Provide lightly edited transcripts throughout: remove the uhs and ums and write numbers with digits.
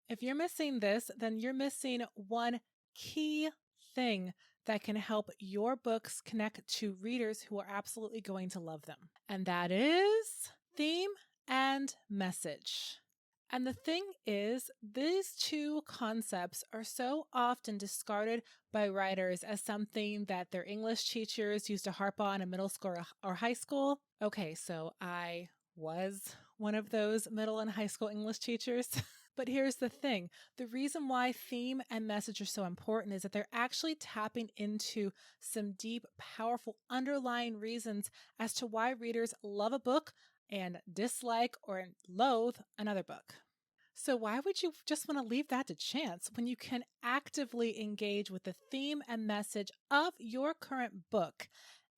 If you're missing this, then you're missing one key thing that can help your books connect to readers who are absolutely going to love them. And that is theme and message. And the thing is, these two concepts are so often discarded by writers as something that their English teachers used to harp on in middle school or high school. Okay, so I was one of those middle and high school English teachers. But here's the thing. The reason why theme and message are so important is that they're actually tapping into some deep, powerful underlying reasons as to why readers love a book and dislike or loathe another book. So why would you just want to leave that to chance when you can actively engage with the theme and message of your current book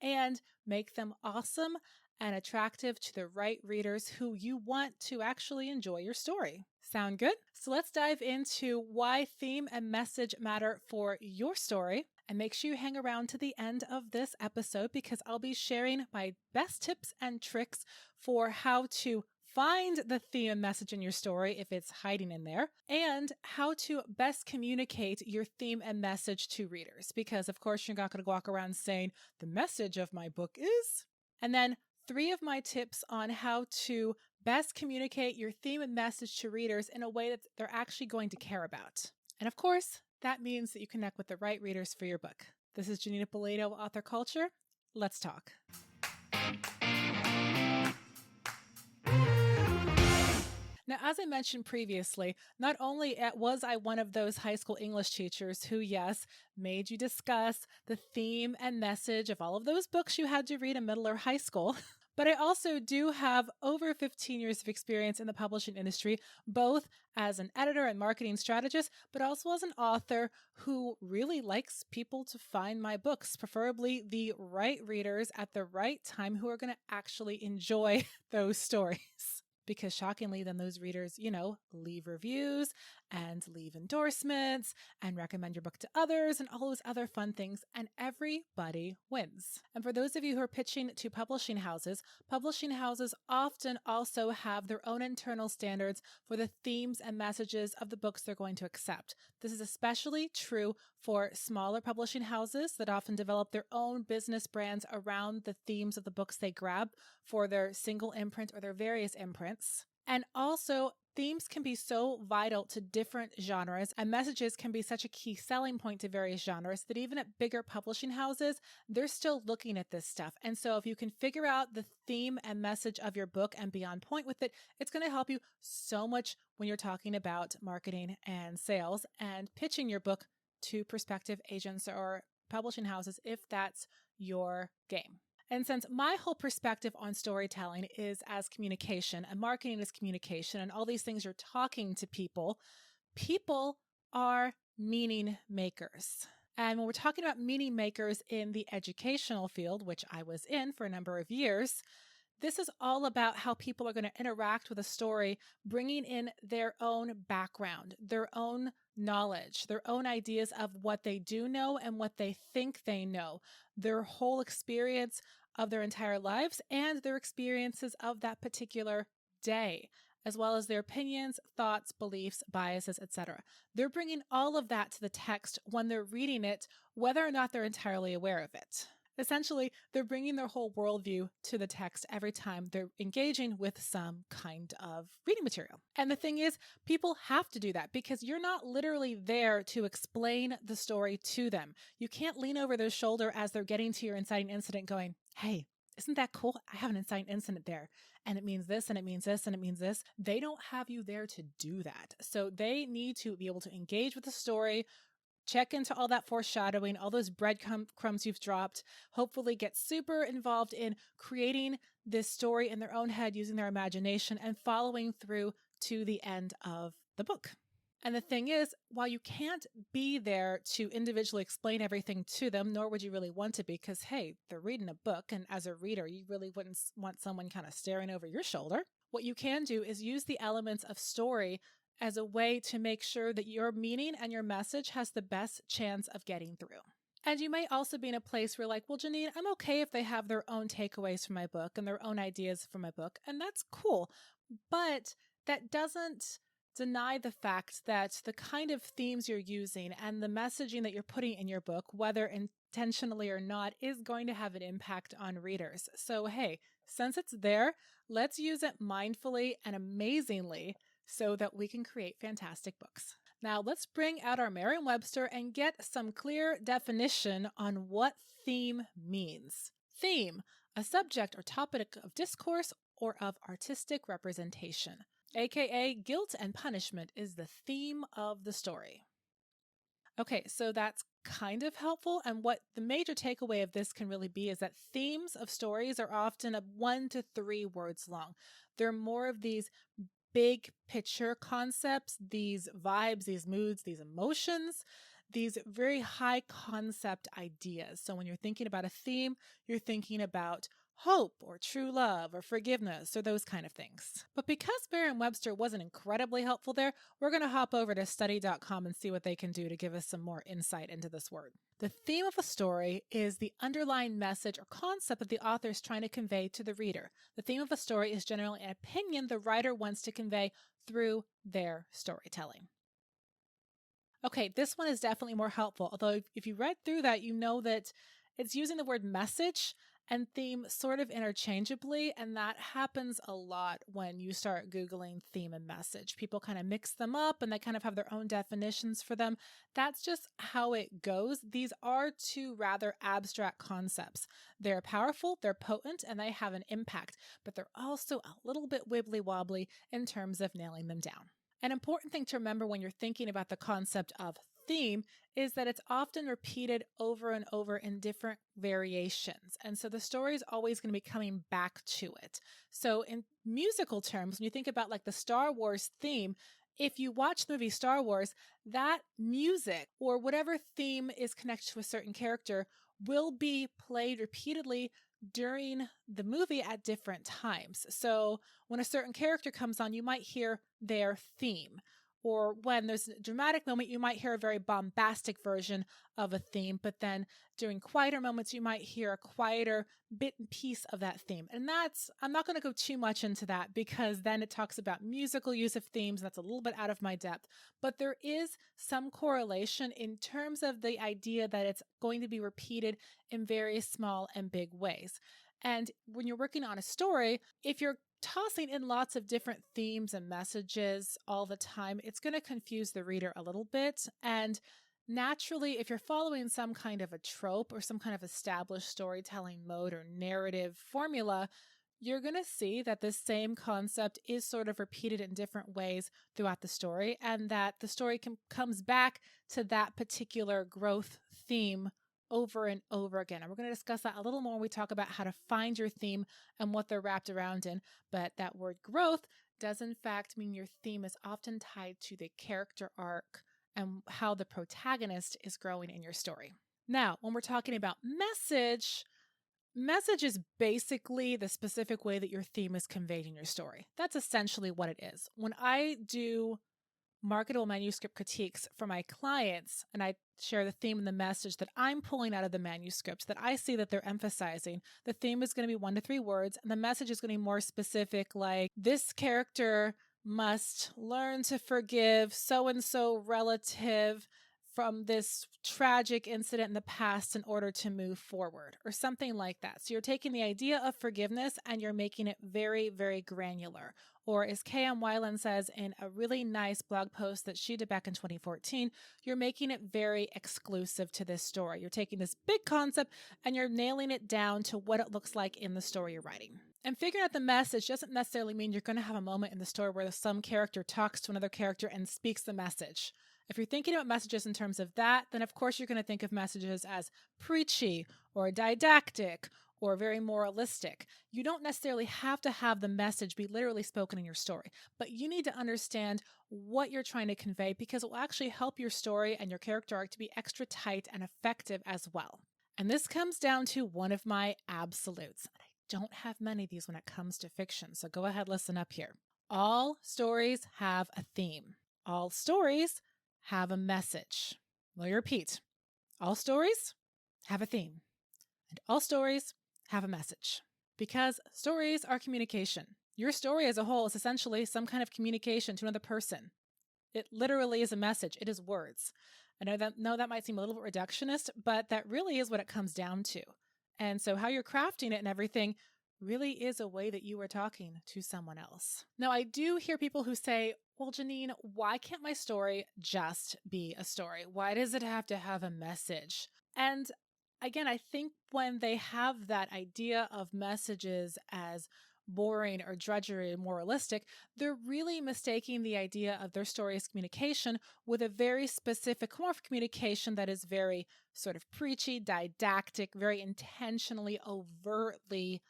and make them awesome and attractive to the right readers who you want to actually enjoy your story? Sound good? So let's dive into why theme and message matter for your story. And make sure you hang around to the end of this episode because I'll be sharing my best tips and tricks for how to find the theme and message in your story if it's hiding in there, and how to best communicate your theme and message to readers. Because, of course, you're not going to walk around saying, the message of my book is... And then 3 of my tips on how to best communicate your theme and message to readers in a way that they're actually going to care about. And of course, that means that you connect with the right readers for your book. This is Janeen Ippolito, Author Culture. Let's talk. Now, as I mentioned previously, not only was I one of those high school English teachers who, yes, made you discuss the theme and message of all of those books you had to read in middle or high school, but I also do have over 15 years of experience in the publishing industry, both as an editor and marketing strategist, but also as an author who really likes people to find my books, preferably the right readers at the right time who are going to actually enjoy those stories. Because shockingly, then those readers, leave reviews and leave endorsements and recommend your book to others and all those other fun things, and everybody wins. And for those of you who are pitching to publishing houses often also have their own internal standards for the themes and messages of the books they're going to accept. This is especially true for smaller publishing houses that often develop their own business brands around the themes of the books they grab for their single imprint or their various imprints. And also, themes can be so vital to different genres, and messages can be such a key selling point to various genres that even at bigger publishing houses, they're still looking at this stuff. And so if you can figure out the theme and message of your book and be on point with it, it's going to help you so much when you're talking about marketing and sales and pitching your book to prospective agents or publishing houses if that's your game. And since my whole perspective on storytelling is as communication and marketing is communication and all these things you're talking to people, people are meaning makers. And when we're talking about meaning makers in the educational field, which I was in for a number of years, this is all about how people are going to interact with a story, bringing in their own background, their own knowledge, their own ideas of what they do know and what they think they know, their whole experience of their entire lives and their experiences of that particular day, as well as their opinions, thoughts, beliefs, biases, etc. They're bringing all of that to the text when they're reading it, whether or not they're entirely aware of it. Essentially, they're bringing their whole worldview to the text every time they're engaging with some kind of reading material. And the thing is, people have to do that because you're not literally there to explain the story to them. You can't lean over their shoulder as they're getting to your inciting incident going, hey, isn't that cool? I have an inciting incident there. And it means this, and it means this, and it means this. They don't have you there to do that. So they need to be able to engage with the story, check into all that foreshadowing, all those breadcrumbs you've dropped, hopefully get super involved in creating this story in their own head using their imagination and following through to the end of the book. And the thing is, while you can't be there to individually explain everything to them, nor would you really want to be, because, hey, they're reading a book, and as a reader, you really wouldn't want someone kind of staring over your shoulder. What you can do is use the elements of story as a way to make sure that your meaning and your message has the best chance of getting through. And you may also be in a place where you're like, well, Janeen, I'm okay if they have their own takeaways from my book and their own ideas from my book, and that's cool. But that doesn't deny the fact that the kind of themes you're using and the messaging that you're putting in your book, whether intentionally or not, is going to have an impact on readers. So, hey, since it's there, let's use it mindfully and amazingly so that we can create fantastic books. Now, let's bring out our Merriam-Webster and get some clear definition on what theme means. Theme, a subject or topic of discourse or of artistic representation, aka guilt and punishment, is the theme of the story. Okay, so that's kind of helpful. And what the major takeaway of this can really be is that themes of stories are often 1 to 3 words long. They're more of these big picture concepts, these vibes, these moods, these emotions, these very high concept ideas. So when you're thinking about a theme, you're thinking about hope or true love or forgiveness or those kind of things. But because Merriam-Webster wasn't incredibly helpful there, we're going to hop over to study.com and see what they can do to give us some more insight into this word. The theme of a story is the underlying message or concept that the author is trying to convey to the reader. The theme of a story is generally an opinion the writer wants to convey through their storytelling. Okay, this one is definitely more helpful, although if you read through that, you know that it's using the word message and theme sort of interchangeably, and that happens a lot when you start Googling theme and message. People kind of mix them up and they kind of have their own definitions for them. That's just how it goes. These are two rather abstract concepts. They're powerful, they're potent, and they have an impact, but they're also a little bit wibbly wobbly in terms of nailing them down. An important thing to remember when you're thinking about the concept of theme is that it's often repeated over and over in different variations. And so the story is always going to be coming back to it. So in musical terms, when you think about like the Star Wars theme, if you watch the movie Star Wars, that music or whatever theme is connected to a certain character will be played repeatedly during the movie at different times. So when a certain character comes on, you might hear their theme. Or when there's a dramatic moment, you might hear a very bombastic version of a theme, but then during quieter moments, you might hear a quieter bit and piece of that theme. And I'm not going to go too much into that because then it talks about musical use of themes. That's a little bit out of my depth, but there is some correlation in terms of the idea that it's going to be repeated in very small and big ways. And when you're working on a story, if you're tossing in lots of different themes and messages all the time, it's going to confuse the reader a little bit. And naturally, if you're following some kind of a trope or some kind of established storytelling mode or narrative formula, you're going to see that the same concept is sort of repeated in different ways throughout the story, and that the story comes back to that particular growth theme over and over again. And we're going to discuss that a little more when we talk about how to find your theme and what they're wrapped around in. But that word growth does in fact mean your theme is often tied to the character arc and how the protagonist is growing in your story. Now, when we're talking about message is basically the specific way that your theme is conveyed in your story. That's essentially what it is. When I do marketable manuscript critiques for my clients and I share the theme and the message that I'm pulling out of the manuscript that I see that they're emphasizing, the theme is going to be 1 to 3 words and the message is going to be more specific, like this character must learn to forgive so-and-so relative from this tragic incident in the past in order to move forward, or something like that. So you're taking the idea of forgiveness and you're making it very, very granular. Or as K.M. Weiland says in a really nice blog post that she did back in 2014, you're making it very exclusive to this story. You're taking this big concept and you're nailing it down to what it looks like in the story you're writing. And figuring out the message doesn't necessarily mean you're going to have a moment in the story where some character talks to another character and speaks the message. If you're thinking about messages in terms of that, then of course you're going to think of messages as preachy or didactic or very moralistic. You don't necessarily have to have the message be literally spoken in your story, but you need to understand what you're trying to convey because it will actually help your story and your character arc to be extra tight and effective as well. And this comes down to one of my absolutes. I don't have many of these when it comes to fiction, so go ahead, listen up here. All stories have a theme. All stories have a message. Let me repeat. All stories have a theme. And all stories have a message. Because stories are communication. Your story as a whole is essentially some kind of communication to another person. It literally is a message. It is words. I know that might seem a little bit reductionist, but that really is what it comes down to. And so how you're crafting it and everything really is a way that you are talking to someone else. Now, I do hear people who say, well, Janeen, why can't my story just be a story? Why does it have to have a message? And again, I think when they have that idea of messages as boring or drudgery and moralistic, they're really mistaking the idea of their story as communication with a very specific form of communication that is very sort of preachy, didactic, very intentionally, overtly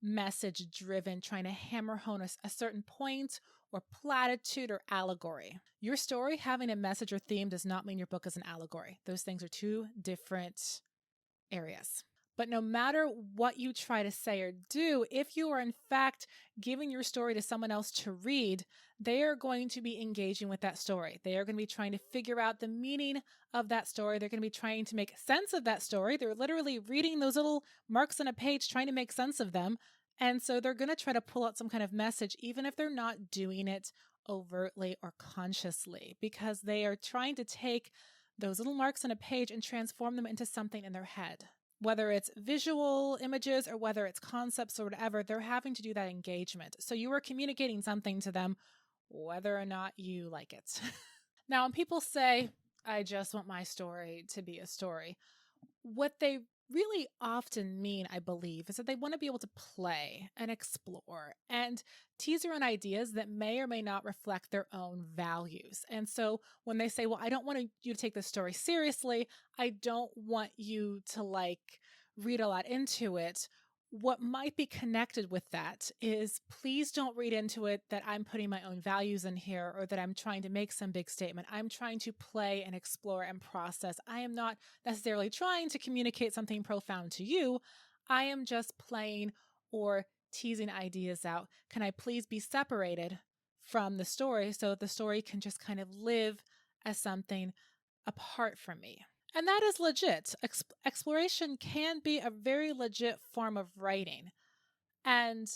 message driven, trying to hammer home a certain point or platitude or allegory. Your story having a message or theme does not mean your book is an allegory. Those things are two different areas. But no matter what you try to say or do, if you are in fact giving your story to someone else to read, they are going to be engaging with that story. They are going to be trying to figure out the meaning of that story. They're going to be trying to make sense of that story. They're literally reading those little marks on a page, trying to make sense of them. And so they're going to try to pull out some kind of message, even if they're not doing it overtly or consciously, because they are trying to take those little marks on a page and transform them into something in their head. Whether it's visual images or whether it's concepts or whatever, they're having to do that engagement. So you are communicating something to them, whether or not you like it. Now, when people say, I just want my story to be a story, what they really often mean, I believe, is that they want to be able to play and explore and tease around ideas that may or may not reflect their own values. And so when they say, well, I don't want you to take this story seriously, I don't want you to read a lot into it, what might be connected with that is please don't read into it that I'm putting my own values in here or that I'm trying to make some big statement. I'm trying to play and explore and process. I am not necessarily trying to communicate something profound to you. I am just playing or teasing ideas out. Can I please be separated from the story so that the story can just kind of live as something apart from me? And that is legit. Exploration can be a very legit form of writing. And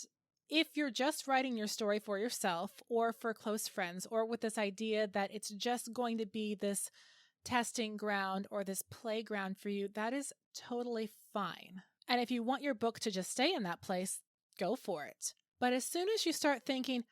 if you're just writing your story for yourself or for close friends, or with this idea that it's just going to be this testing ground or this playground for you, that is totally fine. And if you want your book to just stay in that place, go for it. But as soon as you start thinking,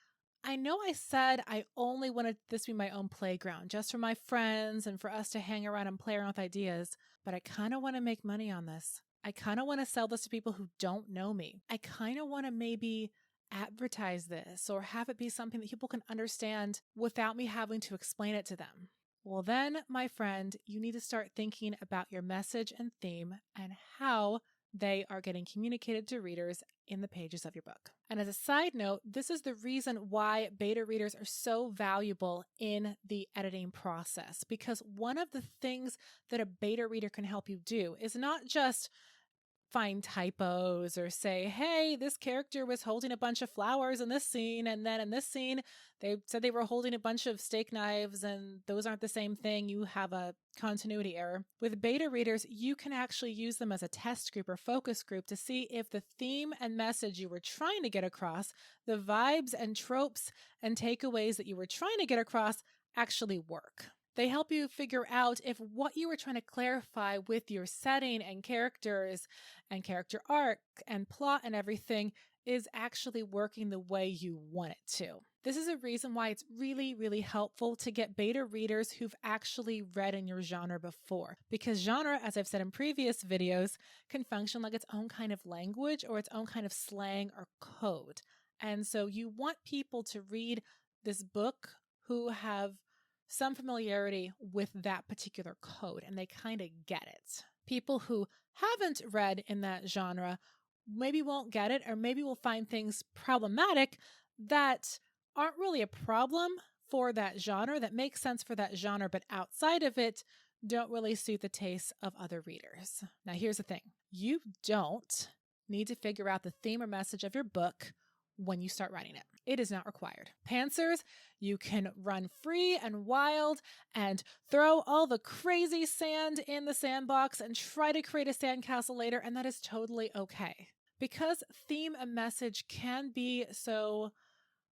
I know I said I only wanted this to be my own playground, just for my friends and for us to hang around and play around with ideas, but I kind of want to make money on this. I kind of want to sell this to people who don't know me. I kind of want to maybe advertise this or have it be something that people can understand without me having to explain it to them. Well, then, my friend, you need to start thinking about your message and theme and how they are getting communicated to readers in the pages of your book. And as a side note, this is the reason why beta readers are so valuable in the editing process, because one of the things that a beta reader can help you do is not just find typos or say, hey, this character was holding a bunch of flowers in this scene, and then in this scene they said they were holding a bunch of steak knives and those aren't the same thing. You have a continuity error. With beta readers, you can actually use them as a test group or focus group to see if the theme and message you were trying to get across, the vibes and tropes and takeaways that you were trying to get across actually work. They help you figure out if what you were trying to clarify with your setting and characters and character arc and plot and everything is actually working the way you want it to. This is a reason why it's really, really helpful to get beta readers who've actually read in your genre before. Because genre, as I've said in previous videos, can function like its own kind of language or its own kind of slang or code. And so you want people to read this book who have some familiarity with that particular code and they kind of get it. People who haven't read in that genre maybe won't get it or maybe will find things problematic that aren't really a problem for that genre, that make sense for that genre, but outside of it don't really suit the tastes of other readers. Now here's the thing. You don't need to figure out the theme or message of your book when you start writing it. It is not required. Pantsers, you can run free and wild and throw all the crazy sand in the sandbox and try to create a sandcastle later, and that is totally okay. Because theme and message can be so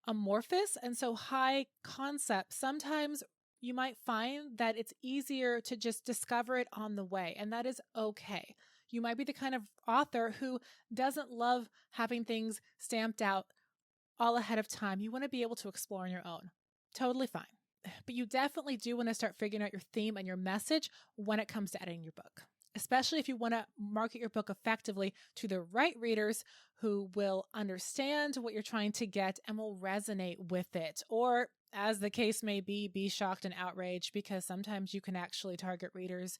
amorphous and so high concept, sometimes you might find that it's easier to just discover it on the way, and that is okay. You might be the kind of author who doesn't love having things stamped out all ahead of time. You want to be able to explore on your own. Totally fine. But you definitely do want to start figuring out your theme and your message when it comes to editing your book, especially if you want to market your book effectively to the right readers who will understand what you're trying to get and will resonate with it. Or, as the case may be shocked and outraged, because sometimes you can actually target readers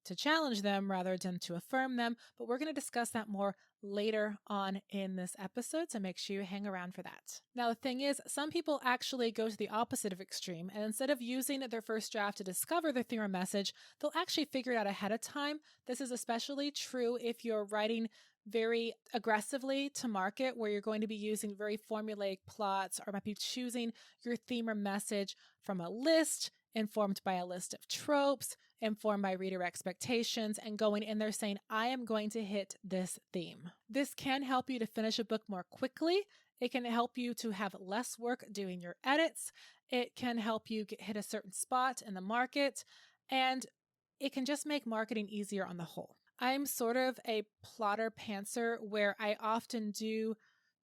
to challenge them rather than to affirm them. But we're going to discuss that more later on in this episode, so make sure you hang around for that. Now, the thing is, some people actually go to the opposite of extreme, and instead of using their first draft to discover their theme or message, they'll actually figure it out ahead of time. This is especially true if you're writing very aggressively to market, where you're going to be using very formulaic plots, or might be choosing your theme or message from a list, informed by a list of tropes, informed by reader expectations, and going in there saying, I am going to hit this theme. This can help you to finish a book more quickly. It can help you to have less work doing your edits. It can help you hit a certain spot in the market, and it can just make marketing easier on the whole. I'm sort of a plotter pantser, where I often do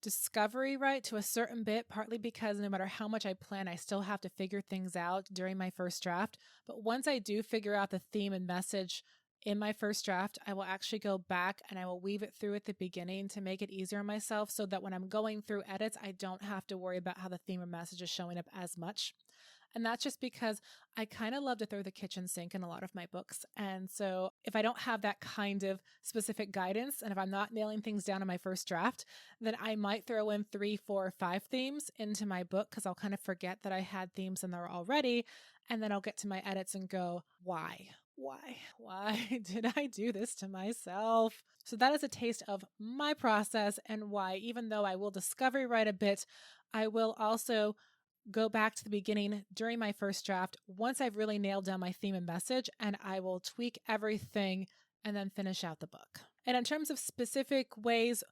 discovery right to a certain bit, partly because no matter how much I plan, I still have to figure things out during my first draft. But once I do figure out the theme and message in my first draft, I will actually go back and I will weave it through at the beginning to make it easier on myself, so that when I'm going through edits, I don't have to worry about how the theme or message is showing up as much. And that's just because I kind of love to throw the kitchen sink in a lot of my books. And so if I don't have that kind of specific guidance, and if I'm not nailing things down in my first draft, then I might throw in 3, 4, 5 themes into my book, because I'll kind of forget that I had themes in there already. And then I'll get to my edits and go, why? Why did I do this to myself? So that is a taste of my process, and why, even though I will discovery write a bit, I will also go back to the beginning during my first draft once I've really nailed down my theme and message, and I will tweak everything and then finish out the book. And in terms of specific ways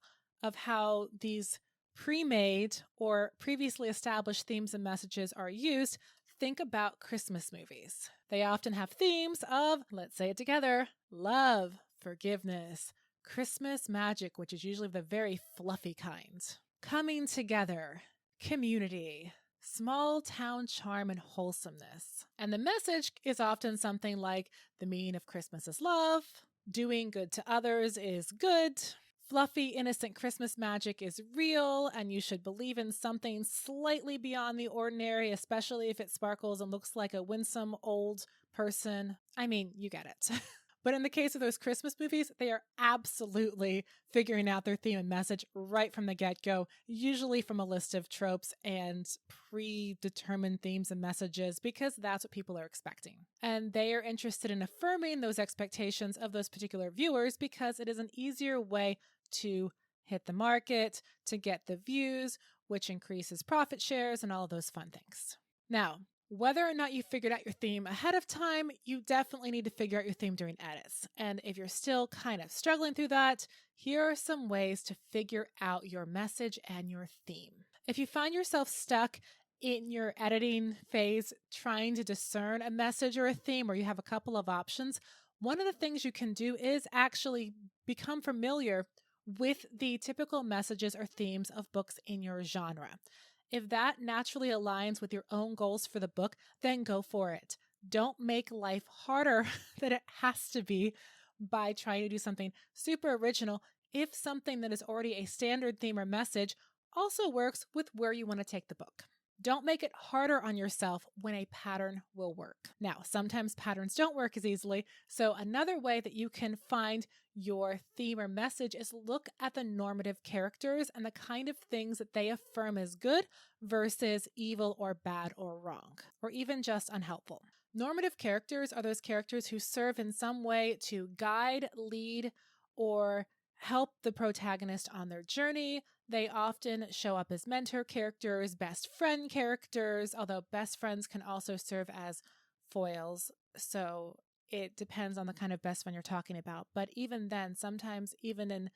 of how these pre-made or previously established themes and messages are used, think about Christmas movies. They often have themes of, let's say it together, love, forgiveness, Christmas magic, which is usually the very fluffy kind, coming together, community, small town charm, and wholesomeness. And the message is often something like, the meaning of Christmas is love, doing good to others is good, fluffy, innocent Christmas magic is real, and you should believe in something slightly beyond the ordinary, especially if it sparkles and looks like a winsome old person. I mean, you get it. But in the case of those Christmas movies, they are absolutely figuring out their theme and message right from the get-go, usually from a list of tropes and predetermined themes and messages, because that's what people are expecting. And they are interested in affirming those expectations of those particular viewers, because it is an easier way to hit the market, to get the views, which increases profit shares and all of those fun things. Now, whether or not you figured out your theme ahead of time, you definitely need to figure out your theme during edits. And if you're still kind of struggling through that, here are some ways to figure out your message and your theme. If you find yourself stuck in your editing phase trying to discern a message or a theme, or you have a couple of options, one of the things you can do is actually become familiar with the typical messages or themes of books in your genre. If that naturally aligns with your own goals for the book, then go for it. Don't make life harder than it has to be by trying to do something super original if something that is already a standard theme or message also works with where you want to take the book. Don't make it harder on yourself when a pattern will work. Now, sometimes patterns don't work as easily, so another way that you can find your theme or message is look at the normative characters and the kind of things that they affirm as good versus evil or bad or wrong, or even just unhelpful. Normative characters are those characters who serve in some way to guide, lead, or help the protagonist on their journey. They often show up as mentor characters, best friend characters, although best friends can also serve as foils. So it depends on the kind of best friend you're talking about. But even then, sometimes even in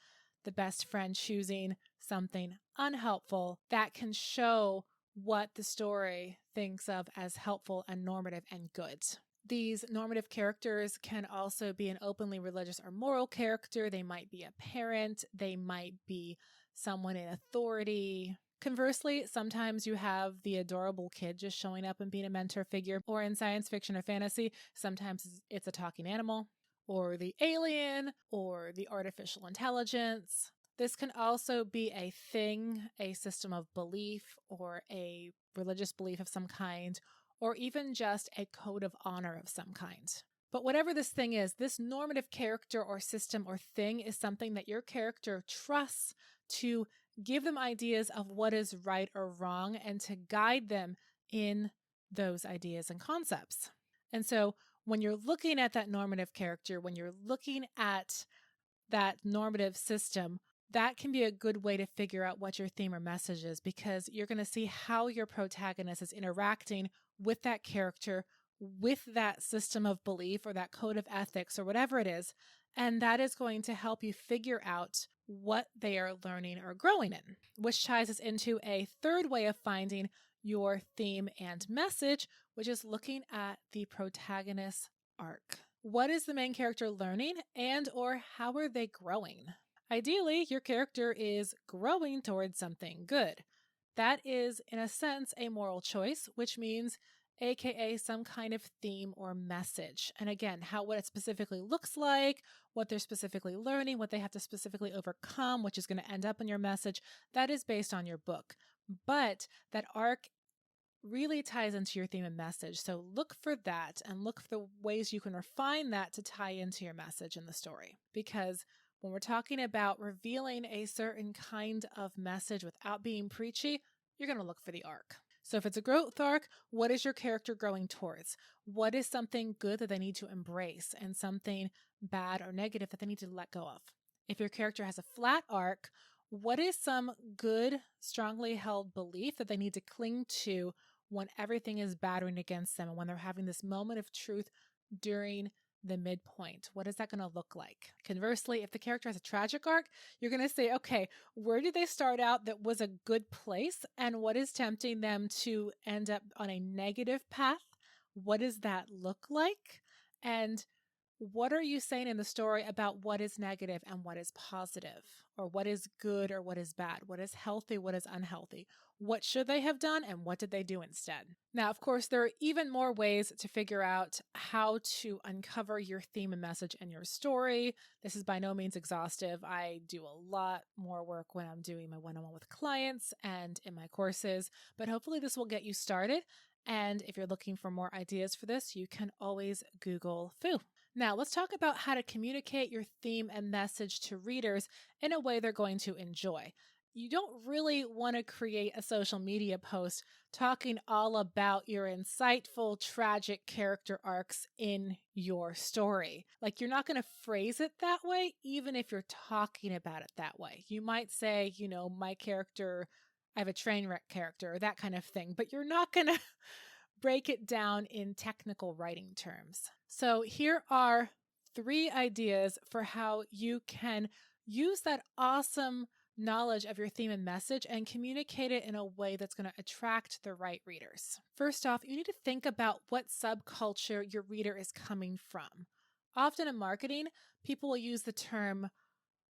the best friend choosing something unhelpful, that can show what the story thinks of as helpful and normative and good. These normative characters can also be an openly religious or moral character. They might be a parent, they might be someone in authority. Conversely, sometimes you have the adorable kid just showing up and being a mentor figure, or in science fiction or fantasy, sometimes it's a talking animal, or the alien, or the artificial intelligence. This can also be a thing, a system of belief, or a religious belief of some kind, or even just a code of honor of some kind. But whatever this thing is, this normative character or system or thing is something that your character trusts to give them ideas of what is right or wrong and to guide them in those ideas and concepts. And so when you're looking at that normative character, when you're looking at that normative system, that can be a good way to figure out what your theme or message is, because you're going to see how your protagonist is interacting with that character, with that system of belief or that code of ethics or whatever it is. And that is going to help you figure out what they are learning or growing in, which ties us into a third way of finding your theme and message, which is looking at the protagonist's arc. What is the main character learning, and or how are they growing? Ideally, your character is growing towards something good. That is, in a sense, a moral choice, which means aka some kind of theme or message. And again, what it specifically looks like, what they're specifically learning, what they have to specifically overcome, which is going to end up in your message, that is based on your book. But that arc really ties into your theme and message. So look for that and look for the ways you can refine that to tie into your message in the story. Because when we're talking about revealing a certain kind of message without being preachy, you're going to look for the arc. So if it's a growth arc, what is your character growing towards? What is something good that they need to embrace and something bad or negative that they need to let go of? If your character has a flat arc, what is some good, strongly held belief that they need to cling to when everything is battering against them and when they're having this moment of truth during the midpoint? What is that going to look like? Conversely, if the character has a tragic arc, you're going to say, okay, where did they start out that was a good place? And what is tempting them to end up on a negative path? What does that look like? And what are you saying in the story about what is negative and what is positive, or what is good or what is bad, what is healthy, what is unhealthy? What should they have done and what did they do instead? Now, of course, there are even more ways to figure out how to uncover your theme and message in your story. This is by no means exhaustive. I do a lot more work when I'm doing my one-on-one with clients and in my courses, but hopefully this will get you started. And if you're looking for more ideas for this, you can always Google Foo. Now, let's talk about how to communicate your theme and message to readers in a way they're going to enjoy. You don't really want to create a social media post talking all about your insightful, tragic character arcs in your story. Like, you're not going to phrase it that way, even if you're talking about it that way. You might say, my character, I have a train wreck character, or that kind of thing, but you're not going to break it down in technical writing terms. So here are 3 ideas for how you can use that awesome knowledge of your theme and message and communicate it in a way that's going to attract the right readers. First off, you need to think about what subculture your reader is coming from. Often in marketing, people will use the term,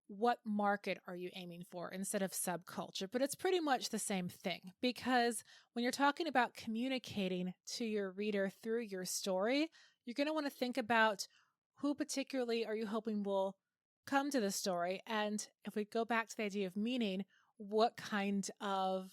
what market are you aiming for, instead of subculture, but it's pretty much the same thing, because when you're talking about communicating to your reader through your story, you're going to want to think about who particularly are you hoping will come to the story. And if we go back to the idea of meaning, what kind of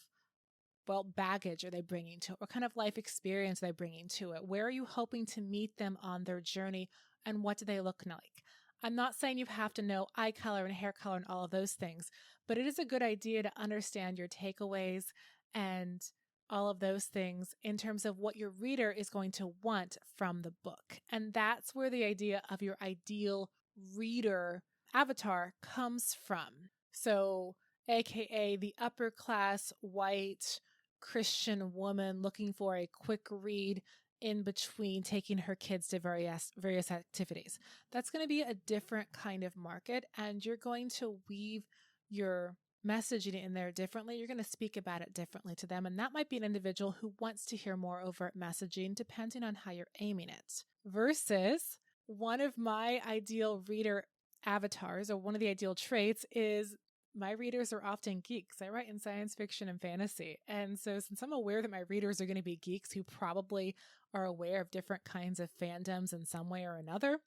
baggage are they bringing to it? What kind of life experience are they bringing to it? Where are you hoping to meet them on their journey, and what do they look like? I'm not saying you have to know eye color and hair color and all of those things, but it is a good idea to understand your takeaways and all of those things in terms of what your reader is going to want from the book. And that's where the idea of your ideal reader avatar comes from. So, aka the upper class white Christian woman looking for a quick read in between taking her kids to various activities. That's going to be a different kind of market, and you're going to weave your messaging it in there differently, you're going to speak about it differently to them. And that might be an individual who wants to hear more overt messaging, depending on how you're aiming it. Versus one of my ideal reader avatars, or one of the ideal traits, is my readers are often geeks. I write in science fiction and fantasy. And so since I'm aware that my readers are going to be geeks who probably are aware of different kinds of fandoms in some way or another,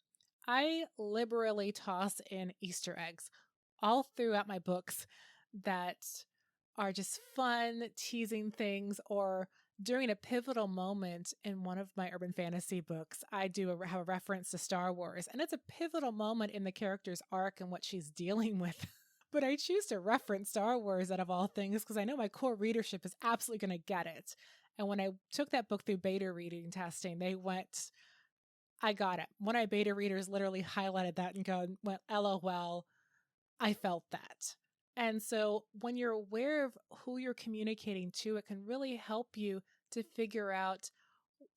I liberally toss in Easter eggs all throughout my books that are just fun, teasing things, or during a pivotal moment in one of my urban fantasy books, I have a reference to Star Wars, and it's a pivotal moment in the character's arc and what she's dealing with. But I choose to reference Star Wars out of all things because I know my core readership is absolutely going to get it. And when I took that book through beta reading testing, they went, I got it. One of my beta readers literally highlighted that and went, LOL, I felt that. And so when you're aware of who you're communicating to, it can really help you to figure out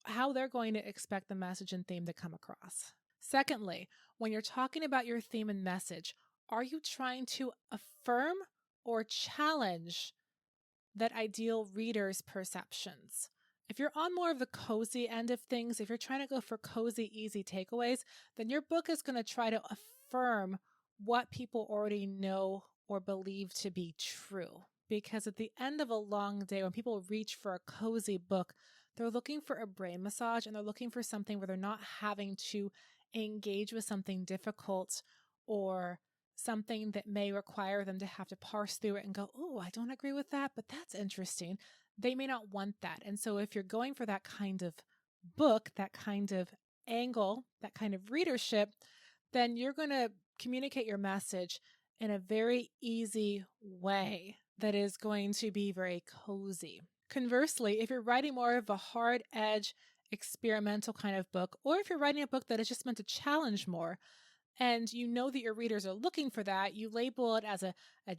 how they're going to expect the message and theme to come across. Secondly, when you're talking about your theme and message, are you trying to affirm or challenge that ideal reader's perceptions? If you're on more of the cozy end of things, if you're trying to go for cozy, easy takeaways, then your book is going to try to affirm what people already know or believe to be true. Because at the end of a long day, when people reach for a cozy book, they're looking for a brain massage, and they're looking for something where they're not having to engage with something difficult or something that may require them to have to parse through it and go, oh, I don't agree with that, but that's interesting. They may not want that. And so if you're going for that kind of book, that kind of angle, that kind of readership, then you're going to communicate your message in a very easy way that is going to be very cozy. Conversely, if you're writing more of a hard edge, experimental kind of book, or if you're writing a book that is just meant to challenge more, and you know that your readers are looking for that, you label it as a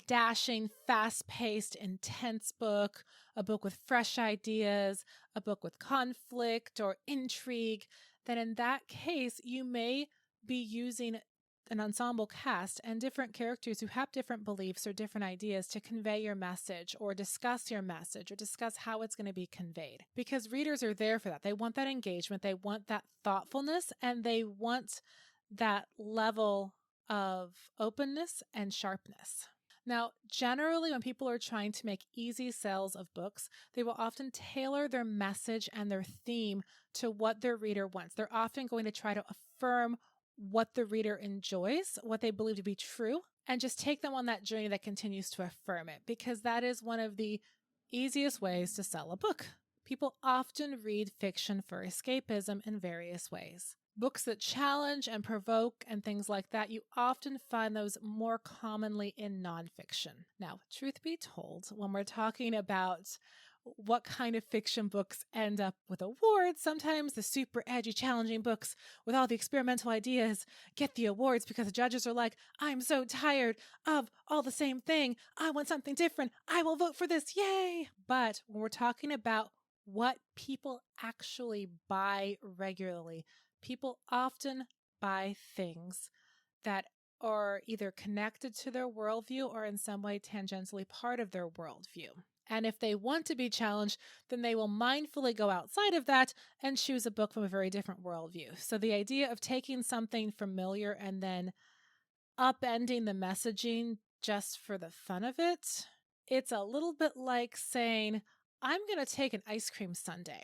dashing, fast-paced, intense book, a book with fresh ideas, a book with conflict or intrigue, then in that case, you may be using an ensemble cast and different characters who have different beliefs or different ideas to convey your message or discuss how it's going to be conveyed. Because readers are there for that. They want that engagement, they want that thoughtfulness, and they want that level of openness and sharpness. Now, generally, when people are trying to make easy sales of books, they will often tailor their message and their theme to what their reader wants. They're often going to try to affirm what the reader enjoys, what they believe to be true, and just take them on that journey that continues to affirm it, because that is one of the easiest ways to sell a book. People often read fiction for escapism in various ways. Books that challenge and provoke and things like that, you often find those more commonly in nonfiction. Now, truth be told, when we're talking about what kind of fiction books end up with awards, sometimes the super edgy, challenging books with all the experimental ideas get the awards because the judges are like, I'm so tired of all the same thing. I want something different. I will vote for this. Yay! But when we're talking about what people actually buy regularly, people often buy things that are either connected to their worldview or in some way tangentially part of their worldview. And if they want to be challenged, then they will mindfully go outside of that and choose a book from a very different worldview. So the idea of taking something familiar and then upending the messaging just for the fun of it, it's a little bit like saying, I'm going to take an ice cream sundae,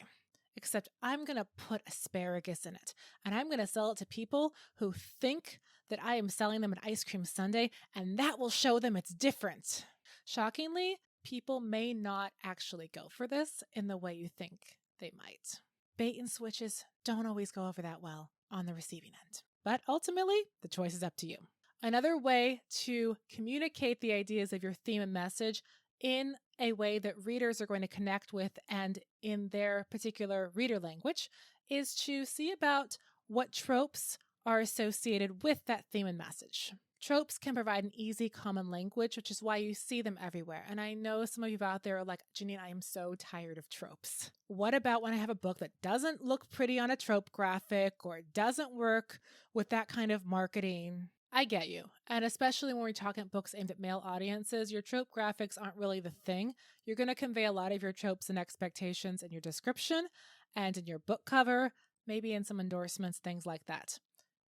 except I'm going to put asparagus in it, and I'm going to sell it to people who think that I am selling them an ice cream sundae, and that will show them it's different. Shockingly, people may not actually go for this in the way you think they might. Bait and switches don't always go over that well on the receiving end, but ultimately, the choice is up to you. Another way to communicate the ideas of your theme and message in a way that readers are going to connect with and in their particular reader language is to see about what tropes are associated with that theme and message. Tropes can provide an easy common language, which is why you see them everywhere. And I know some of you out there are like, Janeen, I am so tired of tropes. What about when I have a book that doesn't look pretty on a trope graphic or doesn't work with that kind of marketing? I get you. And especially when we're talking books aimed at male audiences, your trope graphics aren't really the thing. You're going to convey a lot of your tropes and expectations in your description and in your book cover, maybe in some endorsements, things like that.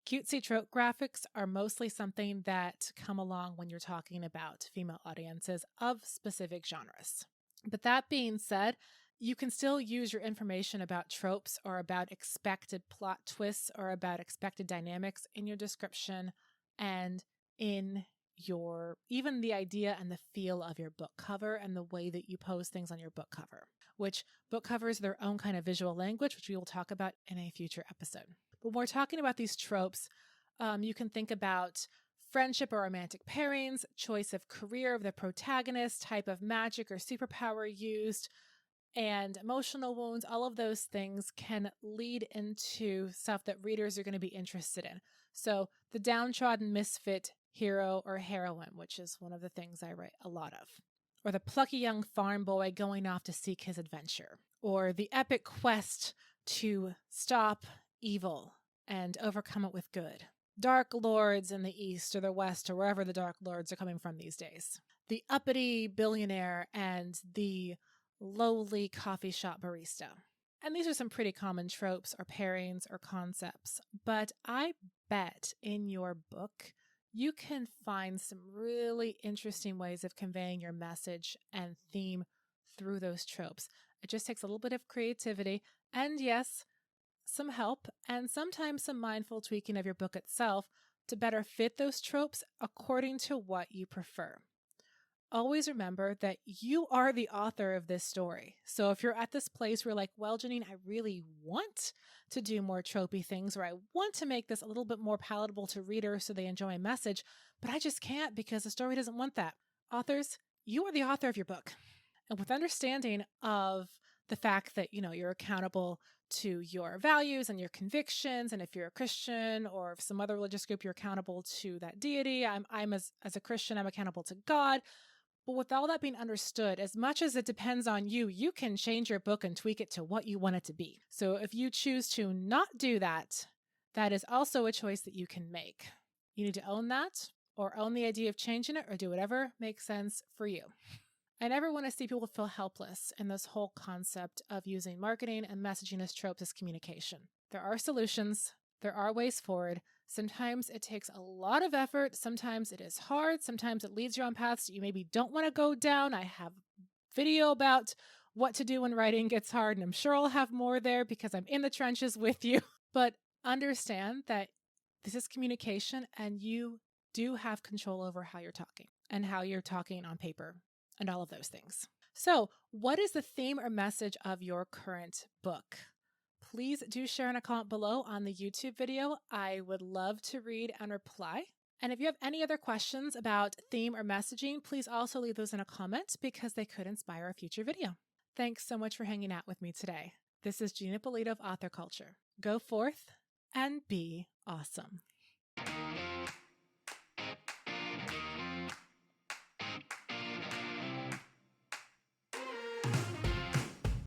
Cutesy trope graphics are mostly something that come along when you're talking about female audiences of specific genres. But that being said, you can still use your information about tropes or about expected plot twists or about expected dynamics in your description and in your even the idea and the feel of your book cover and the way that you pose things on your book cover, which book covers their own kind of visual language, which we will talk about in a future episode. But when we're talking about these tropes, you can think about friendship or romantic pairings, choice of career of the protagonist, type of magic or superpower used, and emotional wounds. All of those things can lead into stuff that readers are going to be interested in. So the downtrodden misfit hero or heroine, which is one of the things I write a lot of, or the plucky young farm boy going off to seek his adventure, or the epic quest to stop evil and overcome it with good. Dark lords in the east or the west or wherever the dark lords are coming from these days. The uppity billionaire and the lowly coffee shop barista. And these are some pretty common tropes or pairings or concepts, but I bet in your book you can find some really interesting ways of conveying your message and theme through those tropes. It just takes a little bit of creativity and, yes, some help and sometimes some mindful tweaking of your book itself to better fit those tropes according to what you prefer. Always remember that you are the author of this story. So if you're at this place where you're like, well, Janeen, I really want to do more tropey things, or I want to make this a little bit more palatable to readers so they enjoy my message, but I just can't because the story doesn't want that. Authors, you are the author of your book. And with understanding of the fact that, you're accountable to your values and your convictions, and if you're a Christian or some other religious group, you're accountable to that deity. I'm as a Christian, I'm accountable to God. But with all that being understood, as much as it depends on you, you can change your book and tweak it to what you want it to be. So if you choose to not do that, that is also a choice that you can make. You need to own that, or own the idea of changing it, or do whatever makes sense for you. I never want to see people feel helpless in this whole concept of using marketing and messaging as tropes as communication. There are solutions. There are ways forward. Sometimes it takes a lot of effort. Sometimes it is hard. Sometimes it leads you on paths that you maybe don't want to go down. I have video about what to do when writing gets hard, and I'm sure I'll have more there because I'm in the trenches with you. But understand that this is communication and you do have control over how you're talking and how you're talking on paper and all of those things. So, what is the theme or message of your current book? Please do share in a comment below on the YouTube video. I would love to read and reply. And if you have any other questions about theme or messaging, please also leave those in a comment because they could inspire a future video. Thanks so much for hanging out with me today. This is Janeen Ippolito of Author Culture. Go forth and be awesome.